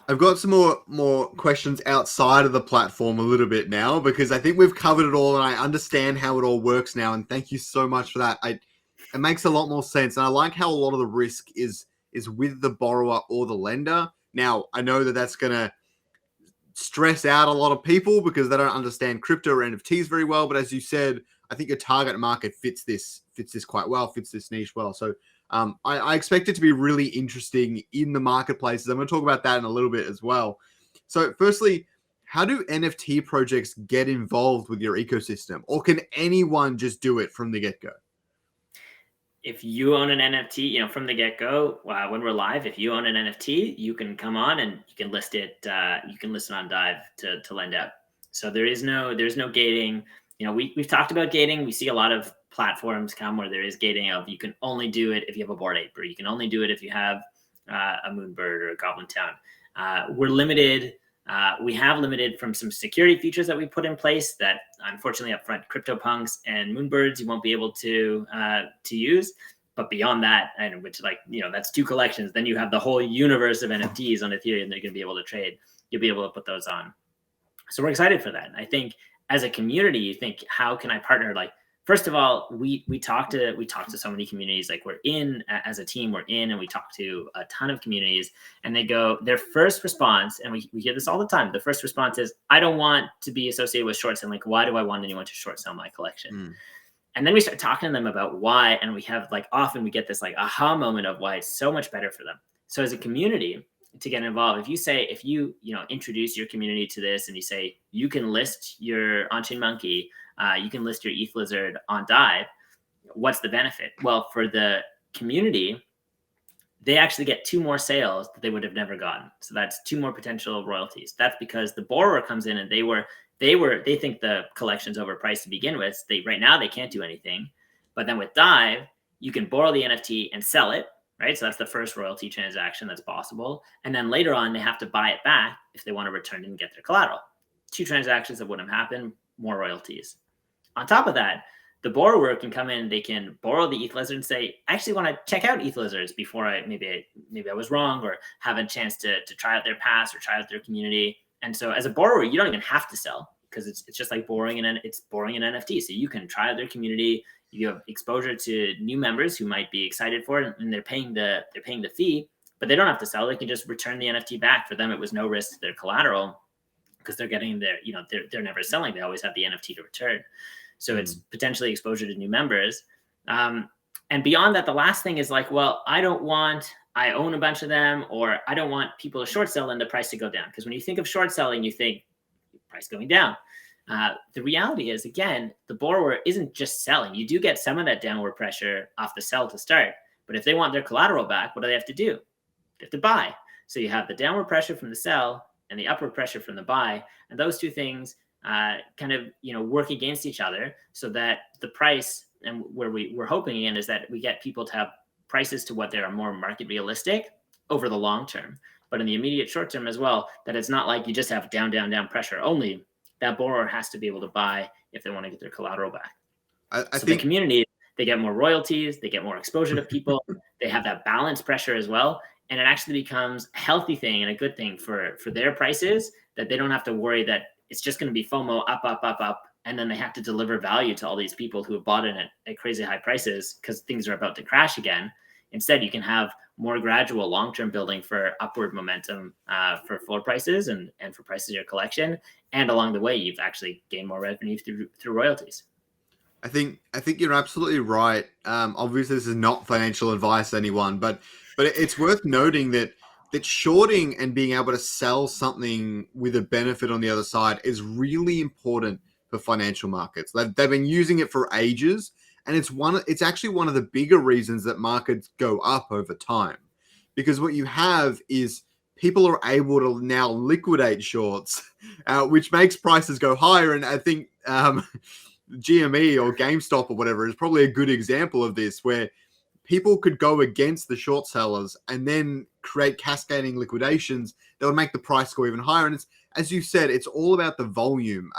I've got some more questions outside of the platform a little bit now, because I think we've covered it all and I understand how it all works now. And thank you so much for that. It makes a lot more sense. And I like how a lot of the risk is with the borrower or the lender. Now, I know that that's going to stress out a lot of people because they don't understand crypto or NFTs very well. But as you said, I think your target market fits this quite well, fits this niche well. So I expect it to be really interesting in the marketplaces. I'm going to talk about that in a little bit as well. So firstly, how do NFT projects get involved with your ecosystem? Or can anyone just do it from the get-go? If you own an NFT, from the get-go, when we're live, if you own an NFT, you can come on and you can list it. You can list it on DYVE to lend out. So there's no gating. We've talked about gating. We see a lot of platforms come where there is gating of you can only do it if you have a Bored Ape, or you can only do it if you have a Moonbird or a Goblin Town. We're limited. We have limited from some security features that we put in place that unfortunately upfront CryptoPunks and Moonbirds you won't be able to use. But beyond that, and which that's two collections, then you have the whole universe of NFTs on Ethereum that you're going to be able to trade. You'll be able to put those on. So we're excited for that. And I think as a community, you think, how can I partner? First of all, we talk to so many communities. We're in as a team, and we talk to a ton of communities, and they go, their first response, and we hear this all the time. The first response is, I don't want to be associated with short selling. Why do I want anyone to short sell my collection? And then we start talking to them about why, and we have often we get this aha moment of why it's so much better for them. So as a community to get involved, if you introduce your community to this, and you say you can list your on-chain monkey, you can list your ETH lizard on DYVE, what's the benefit? Well, for the community, they actually get 2 more sales that they would have never gotten. So that's 2 more potential royalties. That's because the borrower comes in and they think the collection's overpriced to begin with. Right now they can't do anything, but then with DYVE, you can borrow the NFT and sell it, right? So that's the first royalty transaction that's possible. And then later on, they have to buy it back if they want to return it and get their collateral. 2 transactions that wouldn't happen, more royalties. On top of that, the borrower can come in, they can borrow the ETH lizard and say, I actually want to check out ETH lizards before maybe I was wrong, or have a chance to try out their pass or try out their community. And so as a borrower, you don't even have to sell, because it's just like borrowing an NFT. So you can try out their community. You have exposure to new members who might be excited for it, and they're paying the fee, but they don't have to sell. They can just return the NFT back. For them, it was no risk to their collateral, because they're getting they're never selling. They always have the NFT to return. So it's potentially exposure to new members. And beyond that, the last thing is I own a bunch of them, or I don't want people to short sell and the price to go down. Because when you think of short selling, you think price going down. The reality is, again, the borrower isn't just selling. You do get some of that downward pressure off the sell to start. But if they want their collateral back, what do they have to do? They have to buy. So you have the downward pressure from the sell and the upward pressure from the buy. And those two things work against each other, so that the price, and where we're hoping in, is that we get people to have prices to what they are more market realistic over the long term, but in the immediate short term as well, that it's not like you just have down pressure only. That borrower has to be able to buy if they want to get their collateral back. I think the community, they get more royalties, they get more exposure to people, they have that balance pressure as well, and it actually becomes a healthy thing and a good thing for their prices, that they don't have to worry that it's just going to be FOMO up, and then they have to deliver value to all these people who have bought in at crazy high prices because things are about to crash again. Instead, you can have more gradual long-term building for upward momentum for floor prices and for prices of your collection. And along the way, you've actually gained more revenue through royalties. I think you're absolutely right. Obviously, this is not financial advice to anyone, but it's worth noting that that shorting and being able to sell something with a benefit on the other side is really important for financial markets. They've been using it for ages, and it's actually one of the bigger reasons that markets go up over time, because what you have is people are able to now liquidate shorts, which makes prices go higher. And I think GME or GameStop or whatever is probably a good example of this, where people could go against the short sellers and then create cascading liquidations that would make the price go even higher. And it's, as you said, it's all about the volume.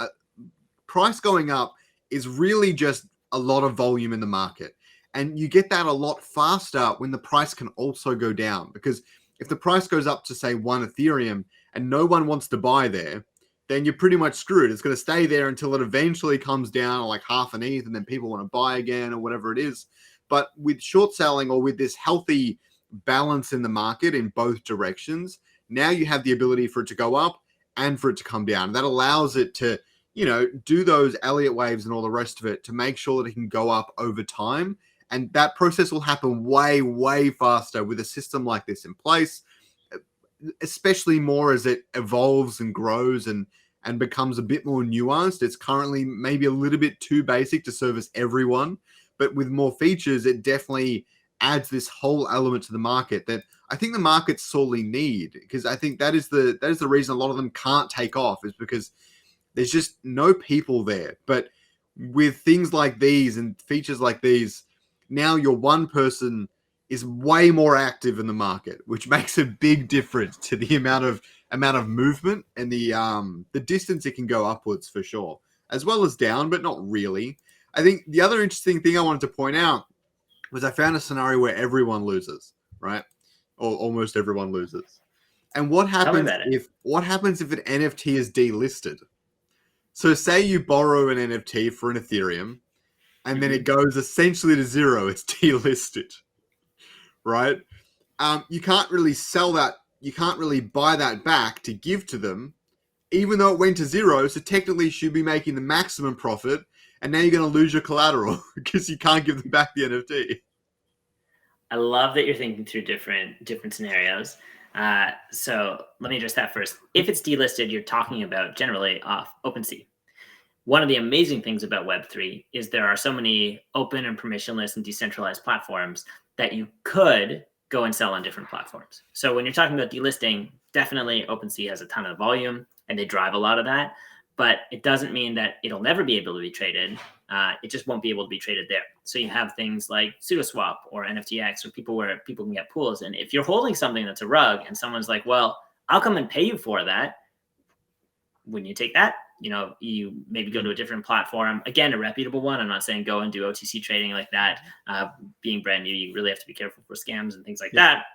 Price going up is really just a lot of volume in the market. And you get that a lot faster when the price can also go down, because if the price goes up to, say, 1 Ethereum and no one wants to buy there, then you're pretty much screwed. It's going to stay there until it eventually comes down to like half an ETH, and then people want to buy again or whatever it is. But with short selling, or with this healthy balance in the market in both directions, now you have the ability for it to go up and for it to come down. That allows it to, do those Elliott waves and all the rest of it to make sure that it can go up over time. And that process will happen way, way faster with a system like this in place, especially more as it evolves and grows and becomes a bit more nuanced. It's currently maybe a little bit too basic to service everyone, but with more features, it definitely adds this whole element to the market that I think the markets sorely need, because I think that is the reason a lot of them can't take off, is because there's just no people there. But with things like these and features like these, now your one person is way more active in the market, which makes a big difference to the amount of movement and the distance it can go upwards for sure, as well as down, but not really. I think the other interesting thing I wanted to point out was I found a scenario where everyone loses, right? Or almost everyone loses. And what happens if an NFT is delisted? So say you borrow an NFT for an Ethereum, and then it goes essentially to zero. It's delisted, right? You can't really sell that. You can't really buy that back to give to them, even though it went to zero. So technically you should be making the maximum profit. And now you're going to lose your collateral because you can't give them back the NFT. I love that you're thinking through different scenarios. So let me address that first. If it's delisted, you're talking about generally off OpenSea. One of the amazing things about Web3 is there are so many open and permissionless and decentralized platforms that you could go and sell on different platforms. So when you're talking about delisting, definitely OpenSea has a ton of volume and they drive a lot of that. But it doesn't mean that it'll never be able to be traded. It just won't be able to be traded there. So you have things like SudoSwap or NFTX, or where people can get pools. And if you're holding something that's a rug and someone's like, well, I'll come and pay you for that, wouldn't you take that? You maybe go to a different platform, again, a reputable one. I'm not saying go and do OTC trading like that. Being brand new, you really have to be careful for scams and things like that.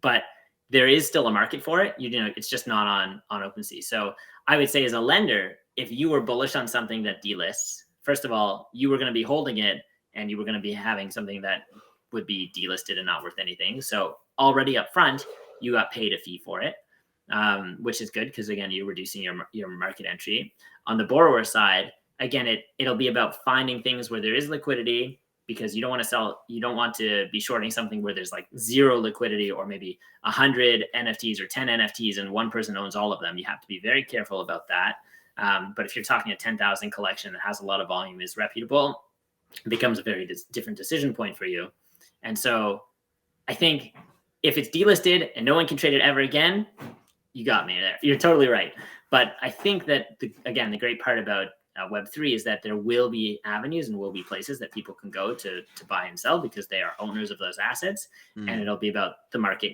But there is still a market for it. It's just not on OpenSea. So I would say, as a lender, if you were bullish on something that delists, first of all, you were going to be holding it and you were going to be having something that would be delisted and not worth anything. So already up front, you got paid a fee for it, which is good because, again, you're reducing your market entry. On the borrower side, again, it'll be about finding things where there is liquidity, because you don't want to sell, you don't want to be shorting something where there's like zero liquidity, or maybe 100 NFTs or 10 NFTs and one person owns all of them. You have to be very careful about that. But if you're talking a 10,000 collection that has a lot of volume, is reputable, it becomes a very different decision point for you. And so I think if it's delisted and no one can trade it ever again, you got me there. You're totally right. But I think that, the great part about Web3 is that there will be avenues and will be places that people can go to buy and sell, because they are owners of those assets. And it'll be about the market,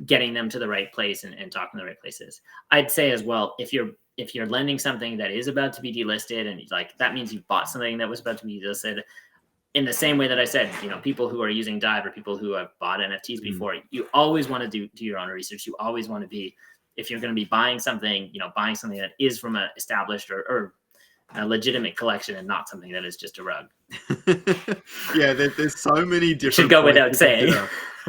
getting them to the right place and talking to the right places. I'd say as well, if you're lending something that is about to be delisted, and that means you bought something that was about to be delisted, in the same way that I said, people who are using DYVE or people who have bought NFTs before, you always want to do your own research. You always want to be, if you're going to be buying something, buying something that is from an established or a legitimate collection, and not something that is just a rug. Yeah, there's so many different. Should go without saying.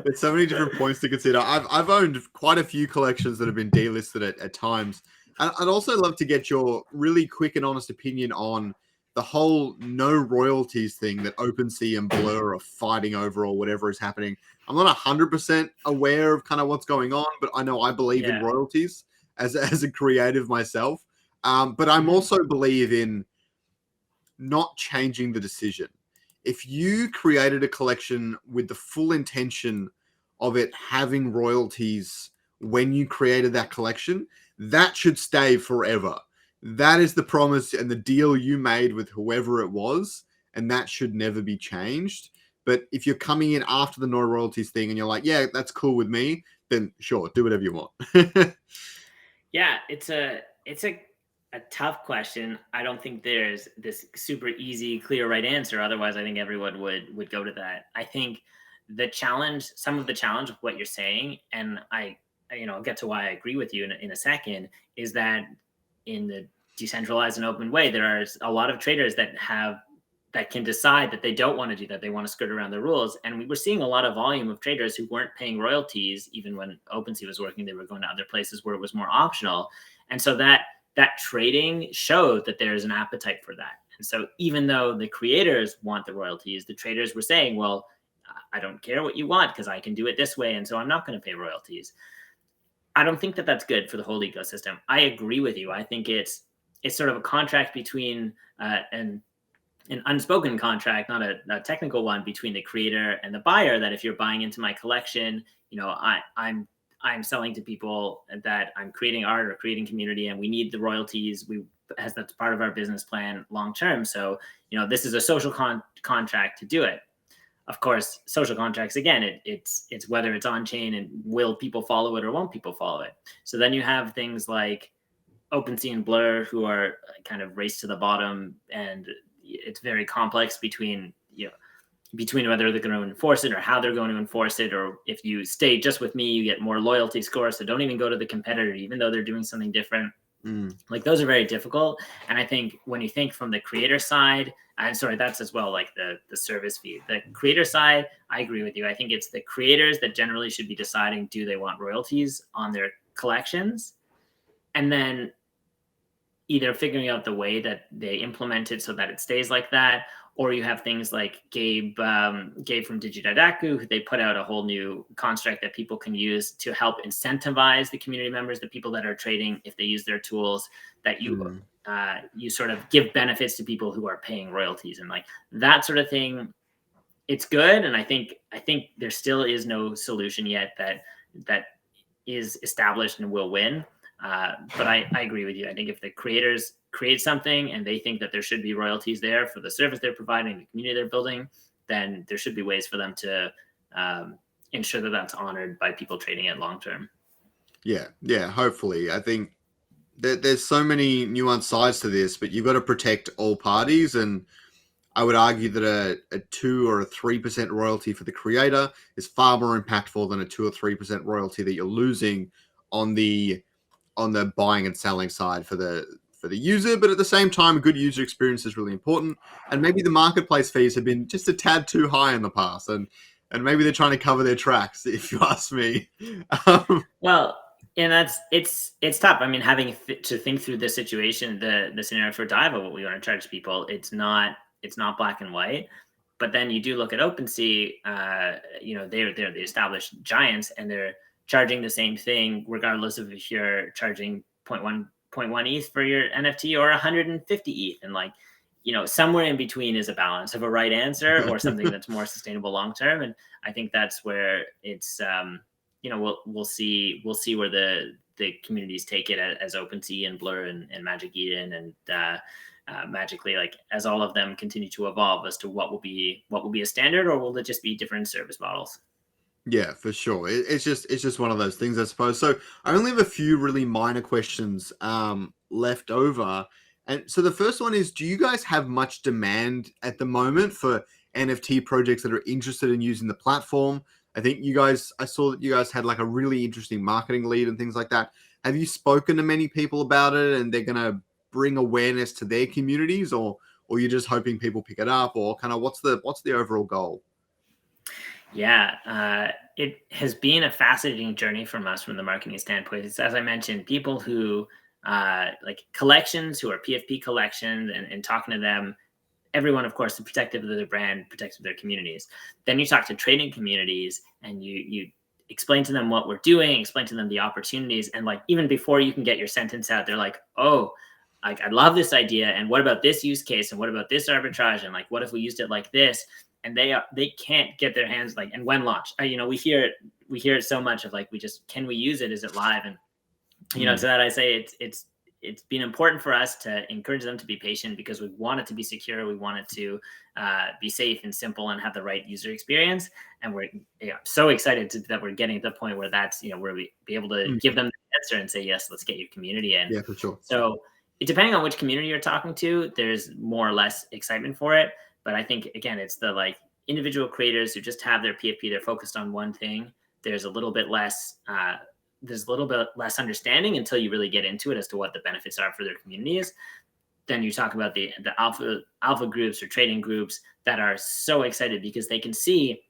There's so many different points to consider. I've owned quite a few collections that have been delisted at times. And I'd also love to get your really quick and honest opinion on the whole no royalties thing that OpenSea and Blur are fighting over or whatever is happening. I'm not 100% aware of kind of what's going on, but I know I believe in royalties as a creative myself. But I'm also believe in not changing the decision. If you created a collection with the full intention of it having royalties when you created that collection, that should stay forever. That is the promise and the deal you made with whoever it was, and that should never be changed. But if you're coming in after the no royalties thing and you're like, yeah, that's cool with me, then sure, do whatever you want. Yeah, it's a tough question. I don't think there's this super easy, clear right answer. Otherwise, I think everyone would go to that. I think some of the challenge of what you're saying, and I'll get to why I agree with you in a second, is that in the decentralized and open way, there are a lot of traders that can decide that they don't want to do that. They want to skirt around the rules. And we were seeing a lot of volume of traders who weren't paying royalties. Even when OpenSea was working, they were going to other places where it was more optional. And so that trading showed that there's an appetite for that. And so even though the creators want the royalties, the traders were saying, well, I don't care what you want because I can do it this way. And so I'm not going to pay royalties. I don't think that that's good for the whole ecosystem. I agree with you. I think it's sort of a contract between an unspoken contract, not a technical one, between the creator and the buyer, that if you're buying into my collection, I'm selling to people that I'm creating art or creating community, and we need the royalties. As that's part of our business plan long term. So this is a social contract to do it. Of course, social contracts, again, it's whether it's on chain and will people follow it or won't people follow it. So then you have things like OpenSea and Blur, who are kind of race to the bottom, and it's very complex between whether they're going to enforce it or how they're going to enforce it, or if you stay just with me, you get more loyalty scores. So don't even go to the competitor, even though they're doing something different. Like those are very difficult. And I think when you think from the creator side, and sorry, that's as well like the service fee. The creator side, I agree with you. I think it's the creators that generally should be deciding, do they want royalties on their collections? And then either figuring out the way that they implement it so that it stays like that, or you have things like Gabe from Digidaidaku, they put out a whole new construct that people can use to help incentivize the community members, the people that are trading, if they use their tools, that you sort of give benefits to people who are paying royalties, and like that sort of thing. It's good, and I think there still is no solution yet that is established and will win. But I agree with you. I think if the creators create something and they think that there should be royalties there for the service they're providing, the community they're building, then there should be ways for them to ensure that that's honored by people trading it long term. Yeah. Hopefully, I think there's so many nuanced sides to this, but you've got to protect all parties. And I would argue that a 2 or a 3% royalty for the creator is far more impactful than a 2 or 3% royalty that you're losing on the buying and selling side for the user. But at the same time, a good user experience is really important. And maybe the marketplace fees have been just a tad too high in the past, and maybe they're trying to cover their tracks, if you ask me. Well, and it's tough. I mean, having to think through the situation, the scenario for DYVE, what we want to charge people, it's not black and white. But then you do look at OpenSea, they're the established giants, and they're charging the same thing regardless of if you're charging 0.1 ETH for your NFT or 150 ETH. And like, somewhere in between is a balance of a right answer or something that's more sustainable long term. And I think that's where it's we'll see where the communities take it as OpenSea and Blur and Magic Eden and magically, like as all of them continue to evolve as to what will be a standard, or will it just be different service models? Yeah, for sure. It's just one of those things, I suppose. So I only have a few really minor questions left over. And so the first one is, do you guys have much demand at the moment for NFT projects that are interested in using the platform? I think I saw that you guys had like a really interesting marketing lead and things like that. Have you spoken to many people about it and they're going to bring awareness to their communities, or you're just hoping people pick it up, or kind of what's the overall goal? Yeah, it has been a fascinating journey from us from the marketing standpoint. It's, as I mentioned, people who like collections, who are PFP collections, and talking to them everyone, of course, is protective of their brand, protective of their communities. Then you talk to trading communities and you explain to them what we're doing, explain to them the opportunities. And like, even before you can get your sentence out, they're like, oh, like, I love this idea. And what about this use case? And what about this arbitrage? And like, what if we used it like this? And they can't get their hands like, and when launched, we hear it so much of like, can we use it? Is it live? And, to that, I say it's been important for us to encourage them to be patient because we want it to be secure. We want it to be safe and simple and have the right user experience. And we're so excited that we're getting to the point where that's, where we be able to give them the answer and say, yes, let's get your community in. Yeah, for sure. So depending on which community you're talking to, there's more or less excitement for it. But I think, again, it's the like individual creators who just have their PFP, they're focused on one thing. There's a little bit less understanding until you really get into it as to what the benefits are for their communities. Then you talk about the alpha groups or trading groups that are so excited because they can see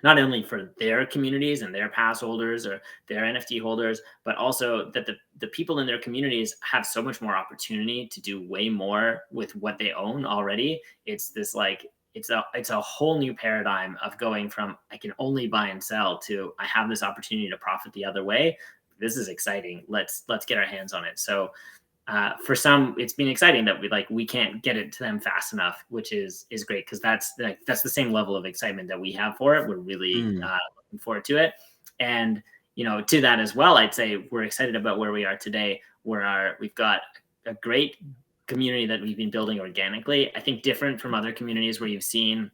not only for their communities and their pass holders or their NFT holders, but also that the people in their communities have so much more opportunity to do way more with what they own already. It's this like, it's a whole new paradigm of going from I can only buy and sell to I have this opportunity to profit the other way. This is exciting. Let's get our hands on it. So for some, it's been exciting that we can't get it to them fast enough, which is great because that's the same level of excitement that we have for it. We're really looking forward to it, and to that as well, I'd say we're excited about where we are today. We've got a great community that we've been building organically. I think different from other communities where you've seen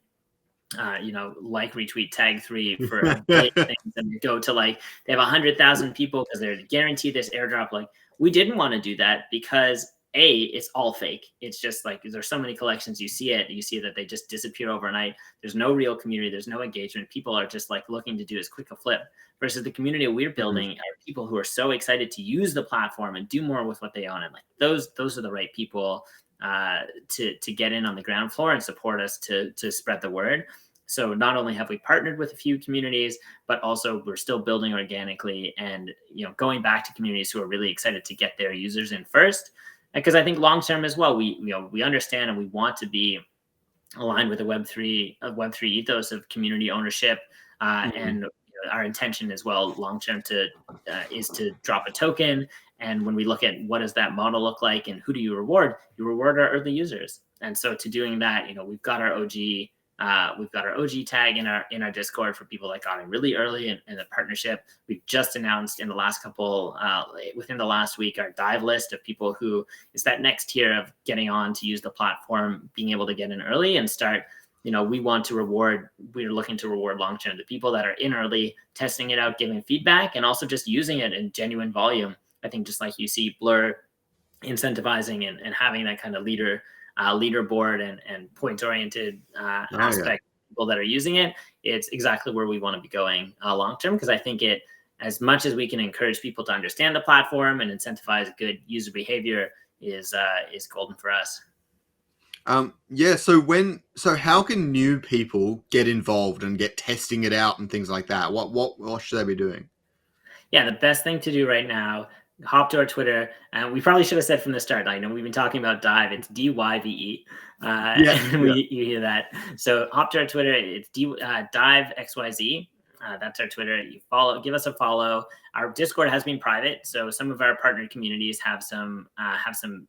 like retweet tag 3 for a billion things and go to like they have 100,000 people because they're guaranteed this airdrop. Like we didn't want to do that because it's all fake. It's just like there's so many collections, you see that they just disappear overnight. There's no real community, there's no engagement. People are just like looking to do as quick a flip, versus the community we're building are people who are so excited to use the platform and do more with what they own. And like those are the right people to get in on the ground floor and support us to spread the word. So not only have we partnered with a few communities, but also we're still building organically and going back to communities who are really excited to get their users in first. Because I think long term as well, we understand and we want to be aligned with a Web3 ethos of community ownership, and our intention as well long term is to drop a token. And when we look at what does that model look like and who do you reward our early users. And so to doing that, we've got our OG. We've got our OG tag in our Discord for people that got in really early in the partnership. We've just announced in the last within the last week, our DYVE list of people who is that next tier of getting on to use the platform, being able to get in early and start. We're looking to reward long-term the people that are in early, testing it out, giving feedback, and also just using it in genuine volume. I think just like you see Blur incentivizing and having that kind of leaderboard and point-oriented aspect people that are using it, it's exactly where we want to be going long-term, because I think as much as we can encourage people to understand the platform and incentivize good user behavior is golden for us. So how can new people get involved and get testing it out and things like that? What should they be doing? Yeah, the best thing to do right now, hop to our Twitter. And we probably should have said from the start, I know we've been talking about DYVE, it's DYVE. You hear that. So hop to our Twitter, it's DYVE XYZ. That's our Twitter. Give us a follow. Our Discord has been private, so some of our partner communities have some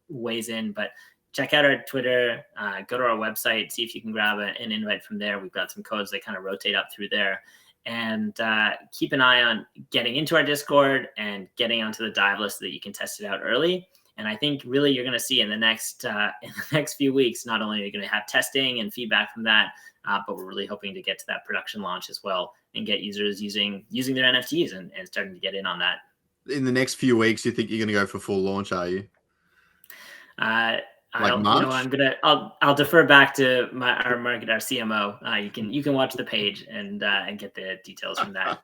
ways in, but check out our Twitter, go to our website, see if you can grab an invite from there. We've got some codes that kind of rotate up through there. And keep an eye on getting into our Discord and getting onto the DYVE list so that you can test it out early. And I think really you're going to see in the next few weeks, not only are you going to have testing and feedback from that, but we're really hoping to get to that production launch as well and get users using their NFTs and starting to get in on that. In the next few weeks, you think you're going to go for full launch, are you? I'll defer back to our CMO. You can watch the page and get the details from that.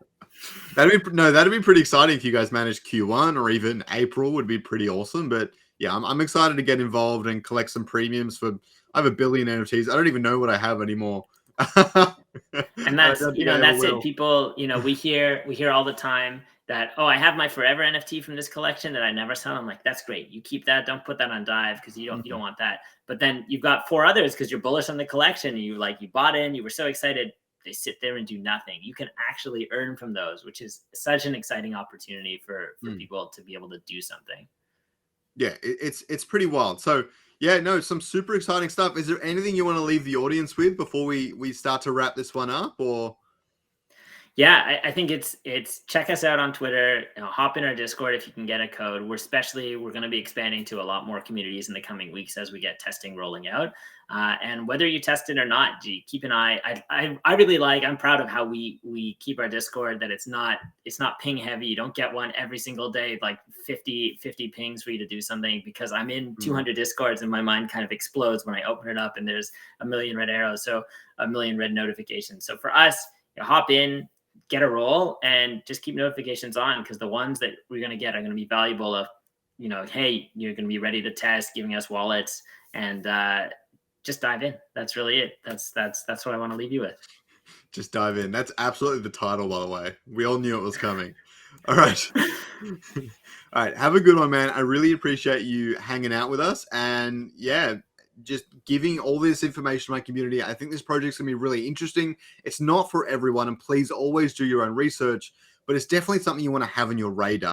That'd be pretty exciting if you guys manage Q1 or even April would be pretty awesome. But yeah, I'm excited to get involved and collect some premiums I have 1 billion NFTs. I don't even know what I have anymore. And that's it. People, we hear all the time that, oh, I have my forever NFT from this collection that I never sell. I'm like, that's great. You keep that. Don't put that on DYVE because you don't want that. But then you've got 4 others because you're bullish on the collection. And you bought in, you were so excited. They sit there and do nothing. You can actually earn from those, which is such an exciting opportunity for people to be able to do something. Yeah, it's pretty wild. So yeah, no, some super exciting stuff. Is there anything you want to leave the audience with before we start to wrap this one up, or? Yeah, I think it's check us out on Twitter. Hop in our Discord if you can get a code. We're going to be expanding to a lot more communities in the coming weeks as we get testing rolling out. And whether you test it or not, keep an eye. I'm proud of how we keep our Discord, that it's not ping heavy. You don't get one every single day, like 50 pings for you to do something, because I'm in 200 Discords and my mind kind of explodes when I open it up and there's a million red arrows, so a million red notifications. So for us, hop in, get a roll, and just keep notifications on, because the ones that we're going to get are going to be valuable. Of, hey, you're going to be ready to test, giving us wallets, and just dive in. That's really it. That's what I want to leave you with. Just dive in. That's absolutely the title, by the way. We all knew it was coming. All right. All right. Have a good one, man. I really appreciate you hanging out with us, and yeah, just giving all this information to my community. I think this project's gonna be really interesting. It's not for everyone, and please always do your own research, but it's definitely something you want to have on your radar.